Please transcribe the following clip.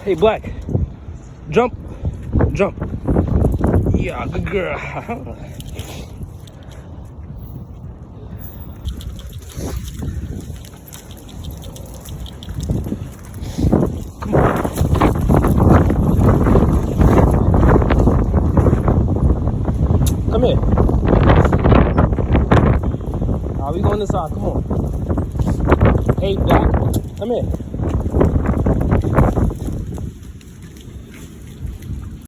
Hey, Black. Jump. Jump. Yeah, good girl. Come on. Come here. We going this side. Come on. Hey, Black. Come here.